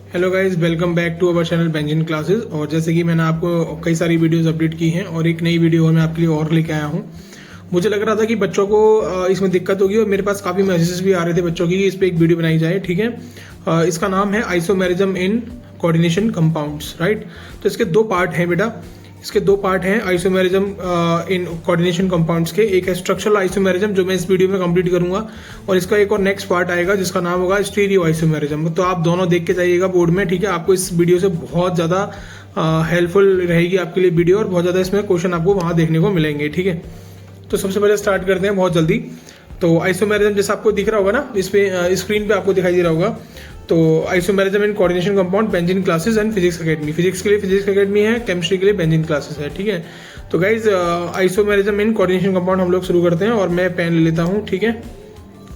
Hello guys, welcome back to our channel benzene classes. और जैसे कि मैंने आपको कई सारी वीडियोस अपडेट की हैं और एक नई वीडियो मैं आपके लिए और लेके आया हूं। मुझे लग रहा था कि बच्चों को इसमें दिक्कत होगी और मेरे पास काफ़ी मैसेजेस भी आ रहे थे बच्चों की कि इस पर एक वीडियो बनाई जाए। ठीक है, इसका नाम है isomerism in coordination compounds, right. तो इसके दो पार्ट हैं बेटा, इसके दो पार्ट हैं आइसोमेरिज्म इन कोऑर्डिनेशन कंपाउंड्स के। एक है स्ट्रक्चरल आइसोमेरिज्म जो मैं इस वीडियो में कंप्लीट करूंगा, और इसका एक और नेक्स्ट पार्ट आएगा जिसका नाम होगा स्टीरियो आइसोमेरिज्म। तो आप दोनों देख के जाइएगा बोर्ड में, ठीक है। आपको इस वीडियो से बहुत ज़्यादा हेल्पफुल रहेगी आपके लिए वीडियो, और बहुत ज़्यादा इसमें क्वेश्चन आपको वहाँ देखने को मिलेंगे, ठीक है। तो सबसे पहले स्टार्ट करते हैं बहुत जल्दी। तो आइसोमेरिज्म जैसा आपको दिख रहा होगा ना, इस पे स्क्रीन पे आपको दिखाई दे रहा होगा। तो isomerism in coordination compound benzene classes and physics academy. Physics के लिए फिजिक्स एकेडमी है, केमिस्ट्री के लिए बेंजिन क्लासेस है, ठीक है। तो guys isomerism in coordination compound हम लोग शुरू करते हैं, और मैं पेन ले लेता हूँ, ठीक है।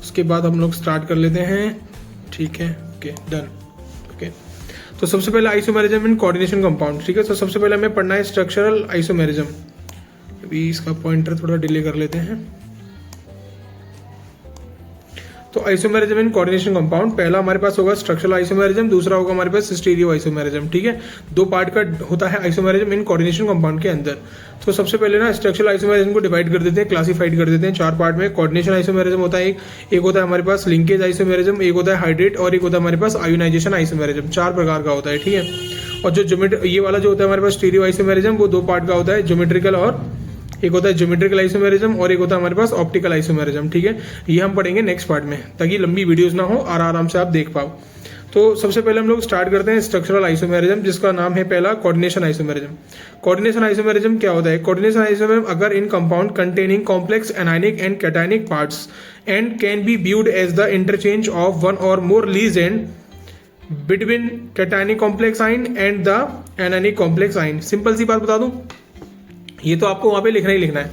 उसके बाद हम लोग स्टार्ट कर लेते हैं, ठीक है। Okay, done. ओके, तो सबसे पहले आइसोमेरिज्म इन कोऑर्डिनेशन कंपाउंड, ठीक है। तो सबसे पहले हमें पढ़ना है स्ट्रक्चरल आइसोमेरिज्म। अभी इसका पॉइंटर थोड़ा डिले कर लेते हैं। तो आइसोमेरिज्म इन कोऑर्डिनेशन कंपाउंड, पहला हमारे पास होगा स्ट्रक्चरल आइसोमेरिज्म, दूसरा होगा हमारे पास स्टीरियो आइसोमेरिज्म, ठीक है। दो पार्ट का होता है आइसोमेरिज्म इन कोऑर्डिनेशन कंपाउंड के अंदर। तो सबसे पहले ना स्ट्रक्चरल आइसोमेरिज्म को डिवाइड कर देते हैं, क्लासिफाइड कर देते हैं चार पार्ट में। कोऑर्डिनेशन आइसोमेरिज्म होता है एक होता है हमारे पास लिंकेज आइसोमेरिज्म, एक होता है हाइड्रेट, और एक होता है हमारे पास आयोनाइजेशन आइसोमेरिज्म। चार प्रकार का होता है, ठीक है। और जो ये वाला जो होता है हमारे पास स्टीरियो आइसोमेरिज्म, वो दो पार्ट का होता है, ज्योमेट्रिकल, और एक होता है ज्योमेट्रिकल आइसोमेरिज्म, और एक होता है हमारे पास ऑप्टिकल आइसोमेरिज्म, ठीक है। ये हम पढ़ेंगे नेक्स्ट पार्ट में, ताकि लंबी वीडियोस ना हो और आराम से आप देख पाओ। तो सबसे पहले हम लोग स्टार्ट करते हैं स्ट्रक्चरल आइसोमेरिज्म, जिसका नाम है पहला कोऑर्डिनेशन आइसोमेरिज्म। कोऑर्डिनेशन आइसोमेरिज्म क्या होता है? कोऑर्डिनेशन आइसोमेरिज्म अगर in compound containing complex anionic and cationic parts and can be viewed as the interchange of one or more ligand between cationic complex ion and the anionic complex ion. Simple सी बात बता दूं, ये तो आपको वहां पे लिखना ही लिखना है।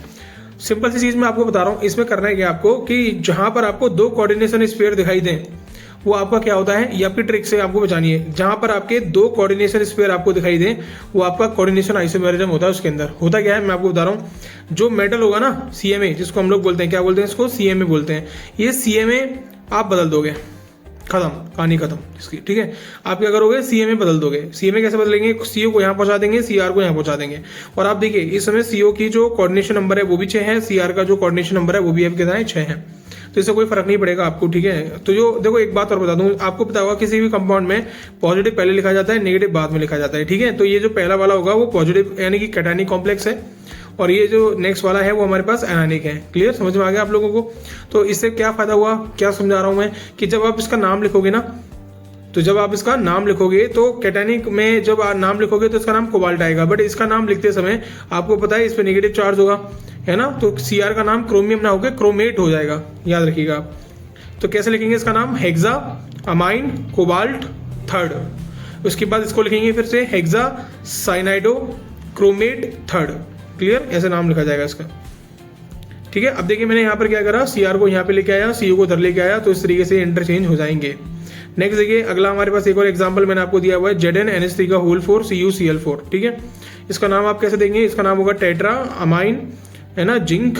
सिंपल सी चीज मैं आपको बता रहा हूं, इसमें करना है क्या आपको कि जहां पर आपको दो कोऑर्डिनेशन स्फीयर दिखाई दें, वो आपका क्या होता है, ये आपकी ट्रिक से आपको बचानी है। जहां पर आपके दो कोऑर्डिनेशन स्फीयर आपको दिखाई दें, वो आपका कोऑर्डिनेशन आइसोमेरिज्म होता है। उसके अंदर होता क्या है मैं आपको बता रहा हूं। जो मेटल होगा ना, सीएमए जिसको हम लोग बोलते हैं, क्या बोलते हैं इसको? सीएमए बोलते हैं। ये सीएमए आप बदल दोगे, खत्म, कहानी खत्म इसकी, ठीक है। आप क्या करोगे? सीएमए बदल दोगे। सीएमए कैसे बदलेंगे? सीओ को यहाँ पहुंचा देंगे, सीआर को यहाँ पहुंचा देंगे। और आप देखिए इस समय सीओ की जो कोऑर्डिनेशन नंबर है वो भी 6 है, सीआर का जो कोऑर्डिनेशन नंबर है वो भी कितना है? 6 है। तो इससे कोई फर्क नहीं पड़ेगा आपको, ठीक है। तो जो देखो, एक बात और बता दूं आपको, पता होगा किसी भी कंपाउंड में पॉजिटिव पहले लिखा जाता है, नेगेटिव बाद में लिखा जाता है, ठीक है। तो ये जो पहला वाला होगा वो पॉजिटिव यानी कि कैटायनिक कॉम्प्लेक्स है, और ये जो नेक्स्ट वाला है वो हमारे पास एनायनिक है। क्लियर, समझ में आ गया आप लोगों को? तो इससे क्या फायदा हुआ, क्या समझा रहा हूं मैं, कि जब आप इसका नाम लिखोगे ना, तो जब आप इसका नाम लिखोगे तो कैटायनिक में जब आप नाम लिखोगे तो इसका नाम कोबाल्ट आएगा, बट इसका नाम लिखते समय आपको पता है इस पे नेगेटिव चार्ज होगा, है ना। तो सीआर का नाम क्रोमियम ना होकर क्रोमेट हो जाएगा, याद रखिएगा आप। तो कैसे लिखेंगे इसका नाम? Hexa amine cobalt third. उसके बाद इसको लिखेंगे फिर से हेक्सा साइनाइडो क्रोमेट थर्ड। क्लियर, ऐसे नाम लिखा जाएगा इसका, ठीक है। अब देखिए मैंने यहाँ पर क्या करा, सीआर को यहाँ पे लेके आया, सीओ को उधर लेके आया, तो इस तरीके से इंटरचेंज हो जाएंगे। नेक्स्ट देखिए, अगला हमारे पास एक और एग्जांपल मैंने आपको दिया हुआ है, ZnNH3 का होल 4 CuCl4, ठीक है। इसका नाम आप कैसे देंगे? इसका नाम होगा टेट्रा अमाइन, है ना, जिंक,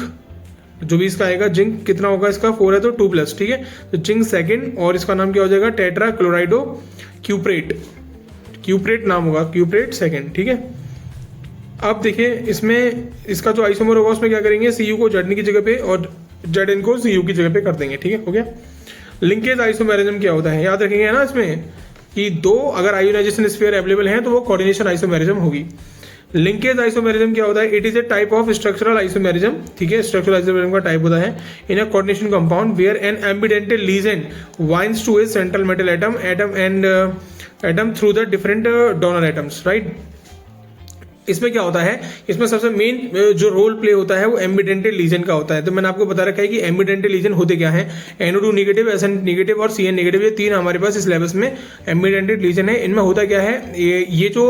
जो भी इसका आएगा, जिंक कितना होगा इसका? 4 है तो 2+, ठीक है। तो जिंक सेकंड, और इसका नाम क्या हो जाएगा? टेट्रा क्लोराइडो क्यूप्रेट, क्यूप्रेट नाम होगा, क्यूप्रेट सेकंड, ठीक है। अब देखिए इसमें इसका जो आइसोमर होगा उसमें क्या करेंगे? Cu को Zn की जगह पे और Zn को Cu की जगह पे कर देंगे, ठीक है, हो गया। लिंकेज आइसोमेरिज्म क्या होता है, याद रखेंगे ना इसमें, कि दो अगर आयोनाइजेशन स्फीयर अवेलेबल हैं तो वो कोऑर्डिनेशन आइसोमेरिज्म होगी। लिंकेज आइसोमेरिज्म क्या होता है? It is a type of structural isomerism, ठीक है। स्ट्रक्चरल आइसोमेरिज्म का टाइप होता है in a coordination compound where an ambidentate ligand binds to a central metal atom through the different donor atoms, right. इसमें क्या होता है? इसमें सबसे मेन जो रोल प्ले होता है वो एम्बिडेंटेड लीजन का होता है। तो मैंने आपको बता रखा है कि एम्बिडेंटेड लीजन होते क्या है। NO2 नेगेटिव, SN नेगेटिव और CN नेगेटिव, ये तीन हमारे पास इस सिलेबस में एम्बिडेंटेड लीजन है। इनमें होता क्या है, ये जो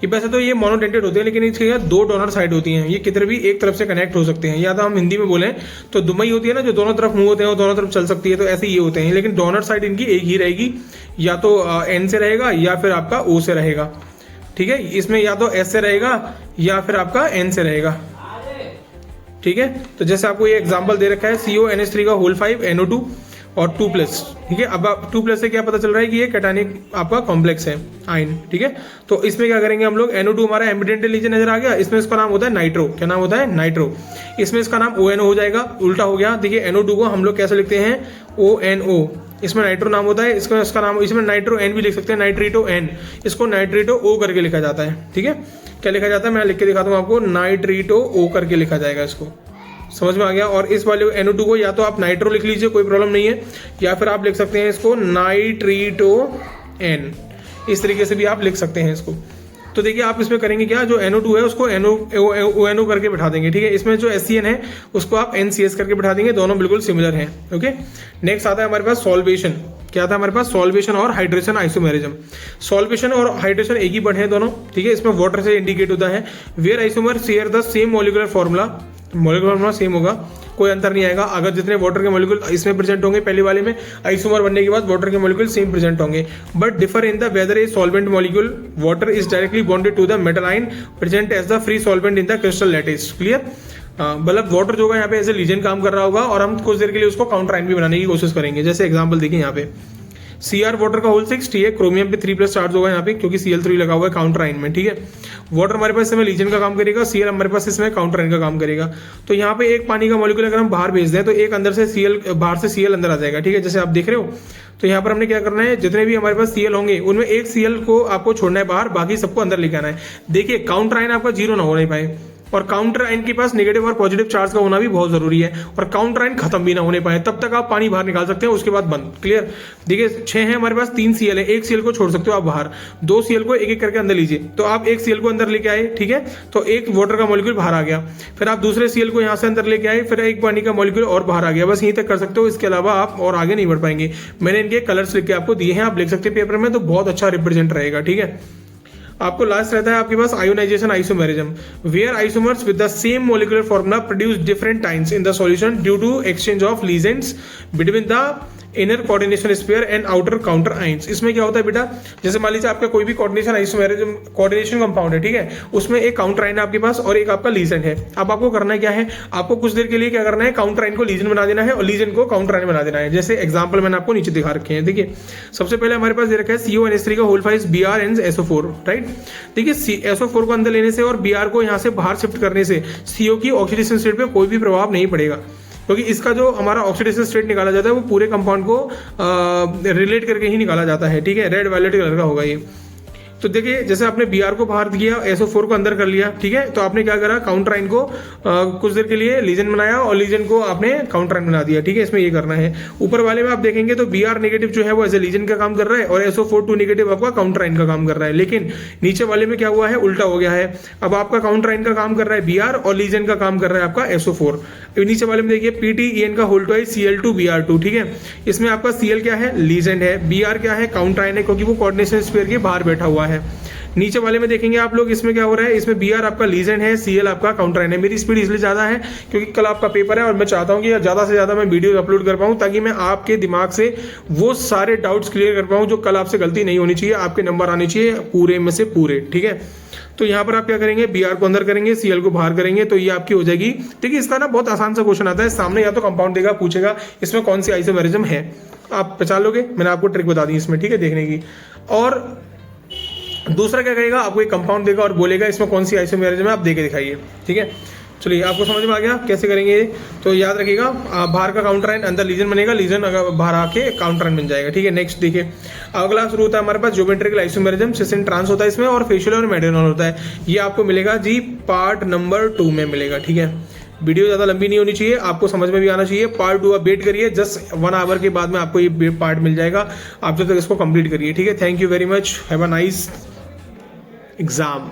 ये वैसे तो ये मोनोडेंटेड होते हैं, लेकिन इसके यहाँ दो डोनर साइड होती हैं, ये किधर भी एक तरफ से कनेक्ट हो सकते हैं। या तो हम हिंदी में बोलें तो दुमई होती है ना, जो दोनों तरफ मुंह होते हैं और दोनों तरफ चल सकती है, तो ऐसे ये होते हैं। लेकिन डोनर साइड इनकी एक ही रहेगी, या तो N से रहेगा या फिर आपका O से रहेगा, ठीक है। इसमें या तो S से रहेगा या फिर आपका N से रहेगा, ठीक है। तो जैसे आपको ये एग्जांपल दे रखा है CONH3 का होल 5 NO2 और 2+, ठीक है। अब 2+ से क्या पता चल रहा है कि ये कैटायनिक आपका कॉम्प्लेक्स है आयन, ठीक है। तो इसमें क्या करेंगे हम लोग, NO2 हमारा एम्बिडेंट लीजन नजर आ गया, इसमें इसका नाम होता है नाइट्रो। क्या नाम होता है? नाइट्रो। इसमें इसका नाम ONO हो जाएगा, उल्टा हो गया। देखिए NO2 को हम लोग कैसे लिखते हैं? ONO। इसमें नाइट्रो नाम होता है, इसका नाम, इसमें नाइट्रो N भी लिख सकते हैं, नाइट्रीटो N। इसको नाइट्रीटो O करके लिखा जाता है, ठीक है। क्या लिखा जाता है? मैं लिख के दिखाता हूँ आपको, नाइट्रीटो O करके लिखा जाएगा इसको। समझ में आ गया? और इस वाले NO2 को या तो आप नाइट्रो लिख लीजिए, कोई प्रॉब्लम नहीं है, या फिर आप लिख सकते हैं इसको नाइट्रीटो N। इस तरीके से भी आप लिख सकते हैं इसको। तो देखिए आप इसमें करेंगे क्या, जो NO2 है उसको ONO करके बिठा देंगे, ठीक है। इसमें जो SCN है उसको आप NCS करके बिठा देंगे, दोनों बिल्कुल सिमिलर हैं, ओके। नेक्स्ट आता है हमारे पास सॉल्वेशन। क्या था हमारे पास? सॉल्वेशन और हाइड्रेशन आइसोमेरिज्म। सॉल्वेशन और हाइड्रेशन एक ही वर्ड है दोनों, ठीक है। इसमें वाटर से इंडिकेट होता है। Where isomer share the same molecular formula, molecular formula same होगा, कोई अंतर नहीं आएगा। अगर जितने वाटर के मॉलिक्यूल इसमें प्रेजेंट होंगे पहले वाले में, आइसोमर बनने के बाद वाटर के मॉलिक्यूल सेम प्रेजेंट होंगे, but differ in the whether a solvent molecule water is directly bonded to the metal ion present as the free solvent in the crystal lattice. Clear? मतलब water जो होगा यहाँ पे as a legion काम कर रहा होगा, और हम कुछ देर के लिए उसको काउंटर आयन भी बनाने की कोशिश करेंगे। जैसे एग्जाम्पल देखिए यहाँ पे Cr वाटर का होल 6, ठीक है। क्रोमियम पे 3+ चार्ज होगा यहाँ पे, क्योंकि Cl3 लगा हुआ है काउंटर आयन में, ठीक है। वाटर हमारे पास इसमें लीजन का काम करेगा, Cl हमारे पास इसमें काउंटर आयन का काम करेगा। तो यहाँ पे एक पानी का मॉलिक्यूल अगर हम बाहर भेज दें तो एक अंदर से Cl, बाहर से Cl अंदर आ जाएगा, ठीक है, जैसे आप देख रहे हो। तो यहाँ पर हमने क्या करना है, जितने भी हमारे पास Cl होंगे उनमें एक Cl को आपको छोड़ना है बाहर, बाकी सबको अंदर लेके आना है। देखिए काउंटर आयन आपका 0 ना होने पाए, और काउंटर आयन के पास नेगेटिव और पॉजिटिव चार्ज का होना भी बहुत जरूरी है, और काउंटर आयन खत्म भी ना होने पाए, तब तक आप पानी बाहर निकाल सकते हैं, उसके बाद बंद। क्लियर? देखिए 6 है हमारे पास, 3 Cl है, एक Cl को छोड़ सकते हो आप बाहर, 2 Cl को एक एक करके अंदर लीजिए। तो आप एक Cl को अंदर लेके आए, ठीक है, तो एक वाटर का मॉलिक्यूल बाहर आ गया, फिर आप दूसरे Cl को यहाँ से अंदर लेके आए, फिर एक पानी का मॉलिक्यूल और बाहर आ गया। बस यहीं तक कर सकते हो, इसके अलावा आप और आगे नहीं बढ़ पाएंगे। मैंने इनके कलर्स लिख के आपको दिए हैं, आप लिख सकते हैं पेपर में, तो बहुत अच्छा रिप्रेजेंट रहेगा, ठीक है। आपको लास्ट रहता है आपके पास ionization isomerism, where isomers with the same molecular formula produce different times in the solution due to exchange of ligands between the inner coordination sphere and outer counter ions. इसमें क्या होता है बेटा, जैसे मान लीजिए आपका कोई भी कोऑर्डिनेशन आइसोमेरिज्म कोऑर्डिनेशन कंपाउंड है, ठीक है, उसमें एक काउंटर आयन है आपके पास और एक आपका लीजेंड है। अब आपको करना क्या है, आपको कुछ देर के लिए क्या करना है, काउंटर आयन को लीजेंड बना देना है और लीजेंड को काउंटर आयन बना देना है। जैसे एग्जांपल मैंने आपको नीचे दिखा रखे हैं। देखिए सबसे पहले हमारे पास दे रखा है CONH3 का होल 5 BrNSO4, राइट। देखिए SO4 को अंदर लेने से और Br को यहाँ से बाहर शिफ्ट करने से CO की ऑक्सीडेशन स्टेट पे कोई भी प्रभाव नहीं पड़ेगा, क्योंकि इसका जो हमारा ऑक्सीडेशन स्टेट निकाला जाता है वो पूरे कंपाउंड को रिलेट करके ही निकाला जाता है, ठीक है। रेड वायलेट कलर का होगा ये। तो देखिए जैसे आपने Br को बाहर किया, SO4 को अंदर कर लिया, ठीक है, तो आपने क्या करा, काउंटर आयन को कुछ देर के लिए लीजन बनाया और लीजन को आपने काउंटर आयन बना दिया, ठीक है। इसमें ये करना है। ऊपर वाले में आप देखेंगे तो Br नेगेटिव जो है वो एज ए लीजन का काम कर रहा है और SO4 2 नेगेटिव आपका काउंटर आयन का काम कर रहा है, लेकिन नीचे वाले में क्या हुआ है, उल्टा हो गया है। अब आपका काउंटर आयन का काम कर रहा है Br और लीजन का काम कर रहा है आपका SO4। नीचे वाले में देखिए PTEN का होल 2 Cl2 Br2, ठीक है। इसमें आपका Cl क्या है, लीजेंड है, Br क्या है, काउंटर आयन है, क्योंकि वो कोऑर्डिनेशन स्फीयर के बाहर बैठा हुआ है। नीचे वाले में देखेंगे आप लोग, इसमें क्या हो रहा है, इसमें Br आपका लीजेंड है, Cl आपका काउंटर आयन है। मेरी स्पीड इसलिए ज्यादा है क्योंकि कल आपका पेपर है और मैं चाहता हूं कि ज्यादा से ज्यादा मैं वीडियो अपलोड कर पाऊं, ताकि मैं आपके दिमाग से वो सारे डाउट्स क्लियर कर पाऊं जो कल आपसे गलती नहीं होनी चाहिए, आपके नंबर आने चाहिए पूरे में से पूरे, ठीक है। तो यहाँ पर आप क्या करेंगे, Br को अंदर करेंगे, Cl को बाहर करेंगे, तो ये आपकी हो जाएगी। देखिए इसका ना बहुत आसान सा क्वेश्चन आता है, सामने या तो कंपाउंड देगा, पूछेगा इसमें कौन सी आइसोमेरिज्म है, आप पहचान लोगे। मैंने आपको ट्रिक बता दी इसमें, ठीक है, देखने की। और दूसरा क्या करेगा, आपको एक कंपाउंड देगा और बोलेगा इसमें कौन सी आइसोमेरिज्म है, आप देके दिखाइए, ठीक है। चलिए आपको समझ में आ गया कैसे करेंगे ये, तो याद रखिएगा, बाहर का काउंटर आयन अंदर लीजन बनेगा, लीजन अगर बाहर आके काउंटर आयन बन जाएगा, ठीक है। नेक्स्ट देखिए अगला शुरू होता है हमारे पास ज्योमेट्रिकल आइसोमेरिज्म, सिस्टम ट्रांस होता है इसमें, और फेशियल और मेडिनल होता है। ये आपको मिलेगा जी पार्ट नंबर 2 में मिलेगा, ठीक है। वीडियो ज़्यादा लंबी नहीं होनी चाहिए, आपको समझ में भी आना चाहिए। पार्ट 2 आप वेट करिए, जस्ट 1 आवर के बाद में आपको ये पार्ट मिल जाएगा, आप जब तक इसको कंप्लीट करिए, ठीक है। Thank you very much, have a nice exam.